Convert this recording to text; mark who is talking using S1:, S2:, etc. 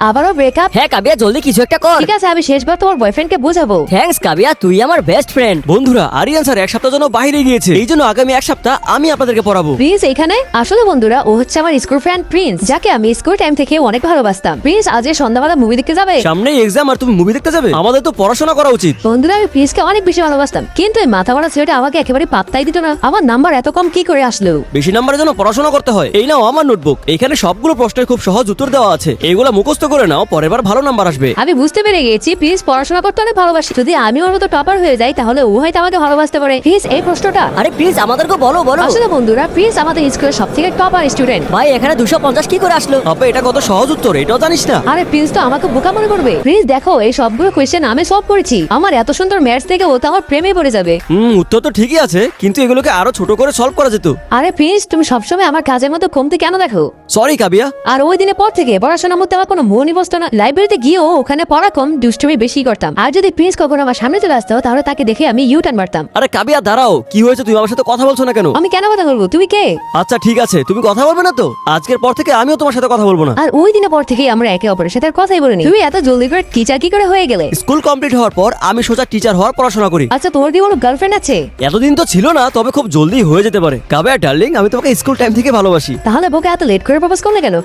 S1: আবারও ব্রেকআপ?
S2: হ্যাঁ কাবিয়া, জলদি কিছু একটা কর।
S1: ঠিক আছে, আমি শেষবার তোমার বয়ফ্রেন্ডকে বোঝাবো।
S2: থ্যাঙ্কস কাবিয়া, তুই আমার বেস্ট ফ্রেন্ড।
S3: বন্ধুরা, আরিয়ান স্যার এক সপ্তাহ জন্য বাইরে গিয়েছে, এই জন্য আগামী এক সপ্তাহ আমি আপনাদেরকে পড়াবো।
S1: প্রিন্স এখানে? আসলে বন্ধুরা, ও হচ্ছে আমার স্কুল ফ্রেন্ড প্রিন্স, যাকে আমি স্কুল টাইম থেকে অনেক ভালোবাসতাম। প্রিন্স আজ সন্ধ্যাবেলা মুভি দেখতে যাবে?
S3: সামনেই এক্সাম আর তুমি মুভি দেখতে যাবে? আমাদের তো পড়াশোনা করা উচিত।
S1: বন্ধুরা, আমি প্রিন্সকে অনেক বেশি ভালোবাসতাম, কিন্তু এই মাথা মারা ছেলেটা আমাকে একেবারে পাত্তাই দিত না। আমার নাম্বার এত কম কি করে আসলো?
S3: বেশি নাম্বারের জন্য পড়াশোনা করতে হয়। এই নাও আমার নোটবুক, এখানে সবগুলো প্রশ্নের খুব সহজ উত্তর দেওয়া আছে, এইগুলো মুখস্থ করে নাও, পরের বার ভালো নাম্বার আসবে।
S1: আমি বুঝতে পেরে গেছি প্রিন্স পড়াশোনা করতে অনেক ভালোবাসি। যদি আমি ওর মতো টপার হয়ে যাই তাহলে ও হয়তো আমাকে ভালোবাসতে পারে। প্রিন্স, এই প্রশ্নটা
S2: আরে প্লিজ আমাদেরকে বলো বলো।
S1: আসলে বন্ধুরা, প্রিন্স আমাদের স্কুলের সব থেকে টপার স্টুডেন্ট।
S2: ভাই এখানে 250 কি করে আসলো?
S3: আপা, এটা কত সহজ উত্তর, এটাও জানিস না?
S1: আরে প্রিন্স তো আমাকে বোকা মনে করবে। প্রিন্স দেখো, এই সবগুলো কোয়েশ্চেন আমি সলভ করেছি। আমার এত সুন্দর ম্যাথস থেকে ও তো আমার প্রেমে পড়ে যাবে।
S3: উত্তর তো ঠিকই আছে, কিন্তু এগুলোকে আরো ছোট করে সলভ করা যেত।
S1: আরে প্রিন্স, তুমি সবসময় আমার কাজের মতো কমতে কেন দেখো?
S3: সরি কাবিয়া।
S1: আর ওই দিনের পর থেকে পড়াশোনার মধ্যে আমার কোনো মনই বসতো না। লাইব্রেরিতে গিয়েও ওখানে পড়া কম, দুষ্টুমি বেশি করতাম। আর যদি প্রিন্স কখনো আমার সামনে চলে আসতো তাহলে তাকে দেখে আমি ইউ টার্ন মারতাম।
S3: আরে কাবিয়া দাঁড়াও, কি হয়েছে? তুমি আমার সাথে কথা বলছো না কেন?
S1: আমি কেন কথা বলবো? তুমি কে?
S3: আচ্ছা ঠিক আছে, তুমি কথা বলবে না তো? আজকের পর থেকে আমিও তোমার সাথে কথা বলবো না।
S1: আর ওই দিনের পর থেকেই আমরা একে অপরের সাথে আর কথাই বলিনি। তুমি এত জলদি করে টিচার কি করে হয়ে গেলে?
S3: স্কুল কমপ্লিট হওয়ার পর আমি সোজা টিচার হওয়ার পড়াশোনা করি।
S1: আচ্ছা, তোমার কি কোনো গার্লফ্রেন্ড আছে?
S3: এতদিন তো ছিল না, তবে খুব জলদি হয়ে যেতে পারে। কাবিয়া ডার্লিং, আমি তোমাকে স্কুল টাইম থেকে ভালোবাসি।
S1: তাহলে বোকে এত লেট করে প্রপোজ করলে কেন?